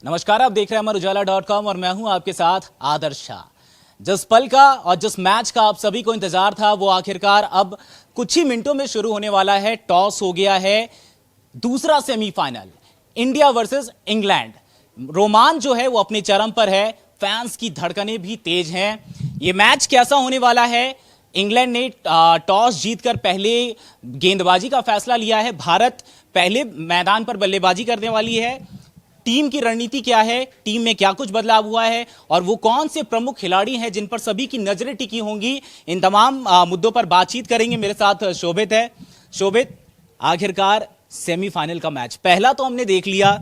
नमस्कार, आप देख रहे हैं अमर उजाला.com और मैं हूं आपके साथ आदर्श शाह। जिस पल का और जिस मैच का आप सभी को इंतजार था वो आखिरकार अब कुछ ही मिनटों में शुरू होने वाला है। टॉस हो गया है, दूसरा सेमीफाइनल इंडिया वर्सेस इंग्लैंड। रोमांच जो है वो अपने चरम पर है, फैंस की धड़कनें भी तेज हैं। ये मैच कैसा होने वाला है? इंग्लैंड ने टॉस जीतकर पहले गेंदबाजी का फैसला लिया है। भारत पहले मैदान पर बल्लेबाजी करने वाली है। टीम की रणनीति क्या है, टीम में क्या कुछ बदलाव हुआ है और वो कौन से प्रमुख खिलाड़ी हैं जिन पर सभी की नजरें टिकी होंगी, इन तमाम मुद्दों पर बातचीत करेंगे। मेरे साथ शोभित है। शोभित, आखिरकार सेमीफाइनल का मैच पहला तो हमने देख लिया,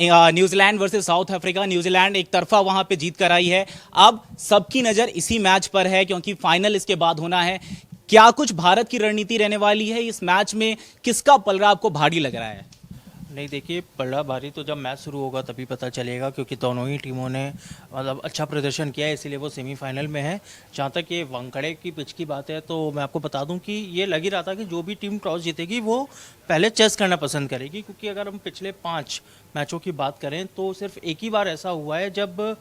New Zealand versus south Africa. New Zealand एक तरफा वहां पे जीत कर आई है। अब सबकी नजर इसी मैच पर है क्योंकि फाइनल इसके बाद होना है। क्या कुछ भारत की रणनीति रहने वाली है इस मैच में? किसका पलड़ा आपको भारी लग रहा है? नहीं, देखिए, पलड़ा भारी तो जब मैच शुरू होगा तभी पता चलेगा, क्योंकि दोनों ही टीमों ने मतलब अच्छा प्रदर्शन किया है, इसीलिए वो सेमीफाइनल में है। जहाँ तक ये वानखेड़े की पिच की बात है तो मैं आपको बता दूं कि ये लग ही रहा था कि जो भी टीम टॉस जीतेगी वो पहले चेस करना पसंद करेगी, क्योंकि अगर हम पिछले 5 मैचों की बात करें तो सिर्फ एक ही बार ऐसा हुआ है जब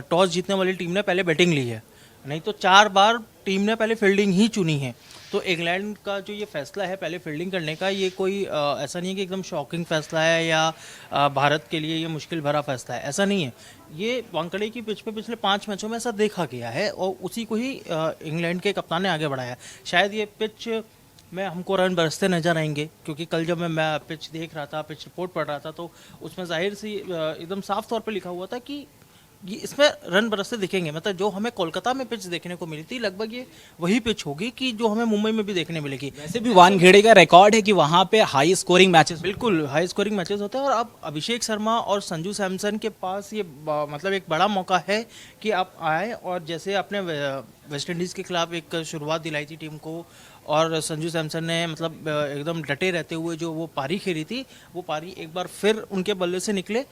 टॉस जीतने वाली टीम ने पहले बैटिंग ली है, नहीं तो 4 बार टीम ने पहले फील्डिंग ही चुनी है। तो इंग्लैंड का जो ये फैसला है पहले फील्डिंग करने का, ये कोई ऐसा नहीं है कि एकदम शॉकिंग फैसला है या भारत के लिए ये मुश्किल भरा फैसला है, ऐसा नहीं है। ये वानखेड़े की पिच पे पिछले 5 मैचों में ऐसा देखा गया है और उसी को ही इंग्लैंड के कप्तान ने आगे बढ़ाया। शायद ये पिच में हमको रन बरसते नजर आएंगे, क्योंकि कल जब मैं पिच देख रहा था, पिच रिपोर्ट पढ़ रहा था, तो उसमें जाहिर सी एकदम साफ तौर पर लिखा हुआ था कि ये इसमें रन बरसते दिखेंगे। मतलब जो हमें कोलकाता में पिच देखने को मिली थी लगभग ये वही पिच होगी कि जो हमें मुंबई में भी देखने मिलेगी। वैसे भी वानखेड़े का रिकॉर्ड है कि वहां पे हाई स्कोरिंग मैचेस, बिल्कुल हाई स्कोरिंग मैचेस होते हैं और अब अभिषेक शर्मा और संजू सैमसन के पास ये मतलब एक बड़ा मौका है कि आप आए और जैसे आपने वेस्ट इंडीज़ के खिलाफ एक शुरुआत दिलाई थी टीम को और संजू सैमसन ने मतलब एकदम डटे रहते हुए जो वो पारी खेली थी, वो पारी एक बार फिर उनके बल्ले से निकले।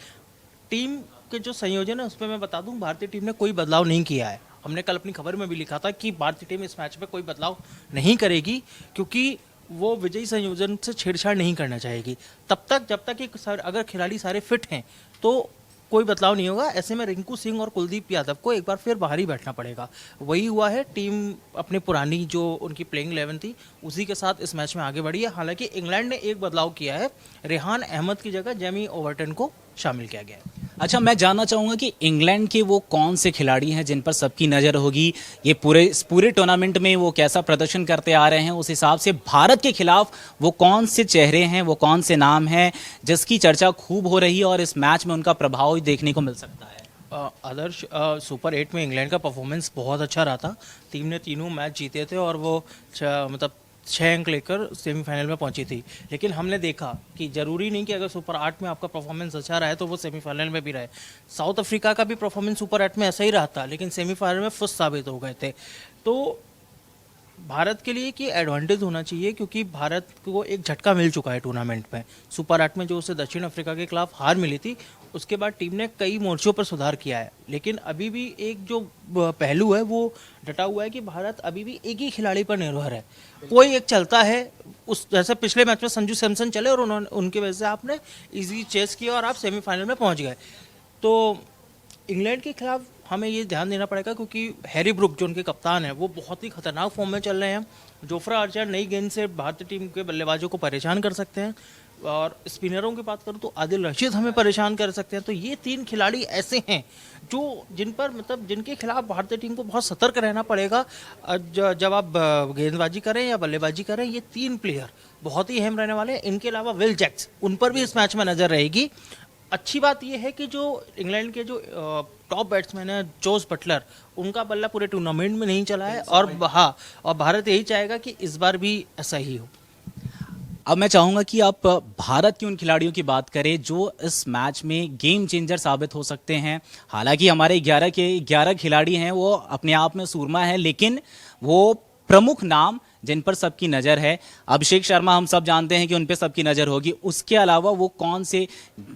टीम के जो संयोजन है उसमें मैं बता दूं, भारतीय टीम ने कोई बदलाव नहीं किया है। हमने कल अपनी खबर में भी लिखा था कि भारतीय टीम इस मैच में कोई बदलाव नहीं करेगी, क्योंकि वो विजयी संयोजन से छेड़छाड़ नहीं करना चाहेगी। तब तक जब तक कि अगर खिलाड़ी सारे फिट हैं तो कोई बदलाव नहीं होगा। ऐसे में रिंकू सिंह और कुलदीप यादव को एक बार फिर बाहर ही बैठना पड़ेगा। वही हुआ है, टीम अपनी पुरानी जो उनकी प्लेइंग 11 थी उसी के साथ इस मैच में आगे बढ़ी है। हालांकि इंग्लैंड ने एक बदलाव किया है, रेहान अहमद की जगह जेमी ओवरटन को शामिल किया गया है। अच्छा, मैं जानना चाहूंगा कि इंग्लैंड के वो कौन से खिलाड़ी हैं जिन पर सबकी नजर होगी? ये पूरे टूर्नामेंट में वो कैसा प्रदर्शन करते आ रहे हैं, उस हिसाब से भारत के खिलाफ वो कौन से चेहरे हैं, वो कौन से नाम हैं जिसकी चर्चा खूब हो रही है और इस मैच में उनका प्रभाव देखने को मिल सकता है? आदर्श, सुपर 8 में इंग्लैंड का परफॉर्मेंस बहुत अच्छा रहा था। टीम ने तीनों मैच जीते थे और वो मतलब 6 अंक लेकर सेमीफाइनल में पहुंची थी। लेकिन हमने देखा कि जरूरी नहीं कि अगर सुपर 8 में आपका परफॉर्मेंस अच्छा रहा है तो वो सेमीफाइनल में भी रहे। साउथ अफ्रीका का भी परफॉर्मेंस सुपर 8 में ऐसा ही रहा था, लेकिन सेमीफाइनल में फुस साबित हो गए थे। तो भारत के लिए कि एडवांटेज होना चाहिए, क्योंकि भारत को एक झटका मिल चुका है टूर्नामेंट में। सुपर 8 में जो उसे दक्षिण अफ्रीका के खिलाफ हार मिली थी, उसके बाद टीम ने कई मोर्चों पर सुधार किया है। लेकिन अभी भी एक जो पहलू है वो डटा हुआ है कि भारत अभी भी एक ही खिलाड़ी पर निर्भर है। कोई एक चलता है, उस जैसे पिछले मैच में संजू सैमसन चले और उनकी वजह से आपने इजी चेस किया और आप सेमीफाइनल में पहुंच गए। तो इंग्लैंड के खिलाफ हमें ये ध्यान देना पड़ेगा, क्योंकि हैरी ब्रुक जो उनके कप्तान हैं वो बहुत ही खतरनाक फॉर्म में चल रहे हैं। जोफ्रा आर्चर नई गेंद से भारतीय टीम के बल्लेबाजों को परेशान कर सकते हैं और स्पिनरों की बात करूं तो आदिल रशीद हमें परेशान कर सकते हैं। तो ये 3 खिलाड़ी ऐसे हैं जो जिनके खिलाफ भारतीय टीम को बहुत सतर्क रहना पड़ेगा। जब आप गेंदबाजी करें या बल्लेबाजी करें, ये 3 प्लेयर बहुत ही अहम रहने वाले हैं। इनके अलावा विल जैक्स, उन पर भी इस मैच में नजर रहेगी। अच्छी बात यह है कि जो इंग्लैंड के जो टॉप बैट्समैन है जोस बटलर, उनका बल्ला पूरे टूर्नामेंट में नहीं चला है और भारत यही चाहेगा कि इस बार भी ऐसा ही हो। अब मैं चाहूंगा कि आप भारत के उन खिलाड़ियों की बात करें जो इस मैच में गेम चेंजर साबित हो सकते हैं। हालांकि हमारे 11 खिलाड़ी हैं, वो अपने आप में सूरमा है, लेकिन वो प्रमुख नाम जिन पर सबकी नज़र है, अभिषेक शर्मा हम सब जानते हैं कि उन पर सबकी नज़र होगी। उसके अलावा वो कौन से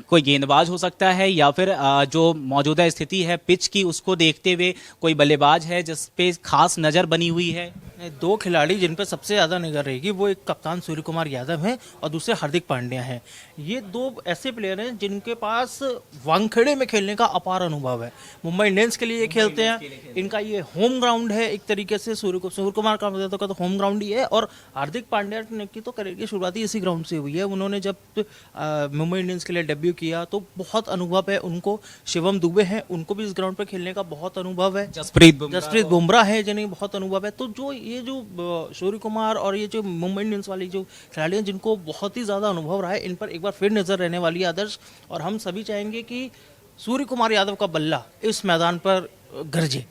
कोई गेंदबाज हो सकता है या फिर जो मौजूदा स्थिति है पिच की उसको देखते हुए कोई बल्लेबाज है जिस पे खास नज़र बनी हुई है? दो खिलाड़ी जिन पर सबसे ज़्यादा निगाह रहेगी वो एक कप्तान सूर्य कुमार यादव हैं और दूसरे हार्दिक पांड्या हैं। ये दो ऐसे प्लेयर हैं जिनके पास वानखेड़े में खेलने का अपार अनुभव है। मुंबई इंडियंस के लिए ये खेलते हैं, इनका ये होम ग्राउंड है एक तरीके से। सूर्य कुमार का तो होम ग्राउंड ही है और हार्दिक पांड्या की तो करियर की शुरुआत ही इसी ग्राउंड से हुई है। उन्होंने जब मुंबई इंडियंस के लिए डेब्यू किया तो बहुत अनुभव है उनको। शिवम दुबे हैं, उनको भी इस ग्राउंड पर खेलने का बहुत अनुभव है। जसप्रीत बुमराह है जिन्हें बहुत अनुभव है। तो जो ये जो सूर्य कुमार और ये जो मुंबई इंडियंस वाली जो खिलाड़ी हैं जिनको बहुत ही ज़्यादा अनुभव रहा है, इन पर एक बार फिर नज़र रहने वाली है आदर्श। और हम सभी चाहेंगे कि सूर्य कुमार यादव का बल्ला इस मैदान पर गरजे,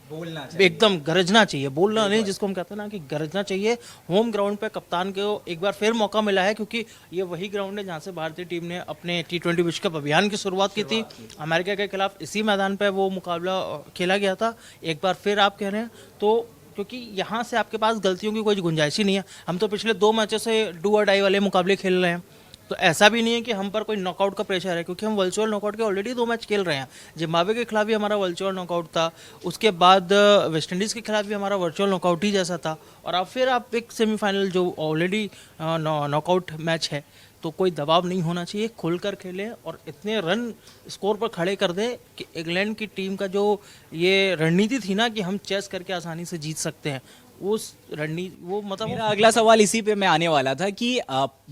एकदम गरजना चाहिए, बोलना नहीं, जिसको हम कहते हैं ना कि गरजना चाहिए। होम ग्राउंड पे कप्तान को एक बार फिर मौका मिला है क्योंकि ये वही ग्राउंड है जहाँ से भारतीय टीम ने अपने T20 विश्व कप अभियान की शुरुआत की थी। अमेरिका के खिलाफ इसी मैदान पे वो मुकाबला खेला गया था। एक बार फिर आप कह रहे हैं तो क्योंकि यहाँ से आपके पास गलतियों की कोई गुंजाइश ही नहीं है। हम तो पिछले 2 मैचों से डू और डाई वाले मुकाबले खेल रहे हैं, तो ऐसा भी नहीं है कि हम पर कोई नॉकआउट का प्रेशर है क्योंकि हम वर्चुअल नॉकआउट के ऑलरेडी 2 मैच खेल रहे हैं। जिम्बाब्वे के खिलाफ भी हमारा वर्चुअल नॉकआउट था, उसके बाद वेस्ट इंडीज़ के खिलाफ भी हमारा वर्चुअल नॉकआउट ही जैसा था। और अब फिर आप एक सेमीफाइनल जो ऑलरेडी नॉकआउट मैच है, तो कोई दबाव नहीं होना चाहिए, खुलकर खेलें और इतने रन स्कोर पर खड़े कर दें कि इंग्लैंड की टीम का जो ये रणनीति थी ना कि हम चेस करके आसानी से जीत सकते हैं, उस रणनीति वो मतलब मेरा अगला सवाल इसी पे मैं आने वाला था कि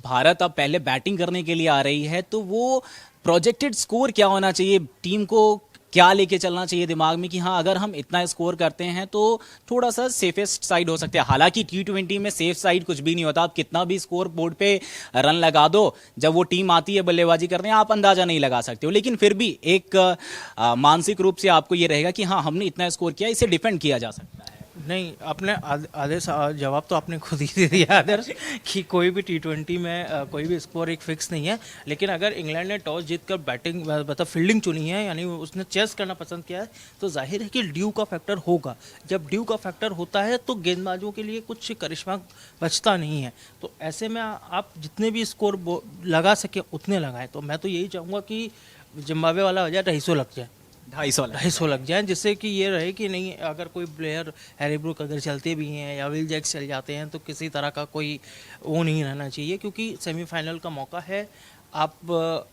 भारत अब पहले बैटिंग करने के लिए आ रही है, तो वो प्रोजेक्टेड स्कोर क्या होना चाहिए, टीम को क्या लेके चलना चाहिए दिमाग में कि हाँ अगर हम इतना स्कोर करते हैं तो थोड़ा सा सेफेस्ट साइड हो सकते हैं। हालांकि T20 में सेफ साइड कुछ भी नहीं होता, आप कितना भी स्कोर बोर्ड पे रन लगा दो, जब वो टीम आती है बल्लेबाजी करने आप अंदाजा नहीं लगा सकते हो। लेकिन फिर भी एक मानसिक रूप से आपको ये रहेगा कि हाँ हमने इतना स्कोर किया, इसे डिफेंड किया जा सकता है। नहीं, आपने आधे जवाब तो आपने खुद ही दे दिया आदर्श कि कोई भी T20 में कोई भी स्कोर एक फिक्स नहीं है। लेकिन अगर इंग्लैंड ने टॉस जीतकर बैटिंग मतलब फील्डिंग चुनी है, यानी उसने चेस करना पसंद किया है, तो जाहिर है कि ड्यू का फैक्टर होगा। जब ड्यू का फैक्टर होता है तो गेंदबाजों के लिए कुछ करिश्मा बचता नहीं है। तो ऐसे में आप जितने भी स्कोर लगा सके उतने लगाएं। तो मैं तो यही चाहूँगा कि जिम्बाब्वे वाला वजह 250 लग जाए, 250 लग जाए, जिससे कि ये रहे कि नहीं अगर कोई प्लेयर हैरी ब्रूक अगर चलते भी हैं या विल जैक्स चल जाते हैं तो किसी तरह का कोई वो नहीं रहना चाहिए, क्योंकि सेमीफाइनल का मौका है। आप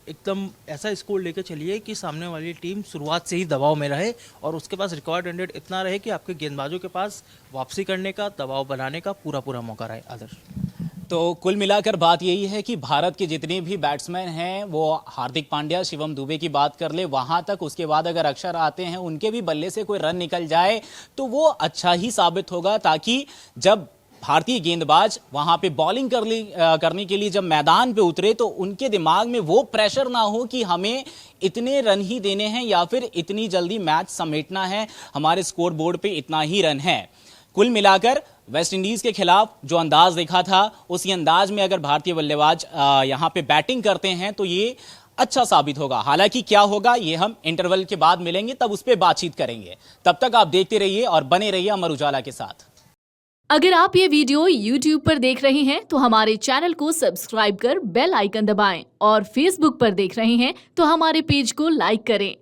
एकदम ऐसा स्कोर लेके चलिए कि सामने वाली टीम शुरुआत से ही दबाव में रहे और उसके पास रिकॉर्ड रेट इतना रहे कि आपके गेंदबाजों के पास वापसी करने का, दबाव बनाने का पूरा मौका रहे। आदर्श, तो कुल मिलाकर बात यही है कि भारत के जितने भी बैट्समैन हैं, वो हार्दिक पांड्या, शिवम दुबे की बात कर ले वहां तक, उसके बाद अगर अक्षर आते हैं उनके भी बल्ले से कोई रन निकल जाए तो वो अच्छा ही साबित होगा, ताकि जब भारतीय गेंदबाज वहां पे बॉलिंग करने के लिए जब मैदान पे उतरे तो उनके दिमाग में वो प्रेशर ना हो कि हमें इतने रन ही देने हैं या फिर इतनी जल्दी मैच समेटना है, हमारे स्कोर बोर्ड पे इतना ही रन है। कुल मिलाकर वेस्ट इंडीज के खिलाफ जो अंदाज देखा था, उसी अंदाज में अगर भारतीय बल्लेबाज यहां पे बैटिंग करते हैं तो ये अच्छा साबित होगा। हालांकि क्या होगा ये हम इंटरवल के बाद मिलेंगे, तब उस पर बातचीत करेंगे। तब तक आप देखते रहिए और बने रहिए अमर उजाला के साथ। अगर आप ये वीडियो YouTube पर देख रहे हैं तो हमारे चैनल को सब्सक्राइब कर बेल आइकन दबाएं और Facebook पर देख रहे हैं तो हमारे पेज को लाइक करें।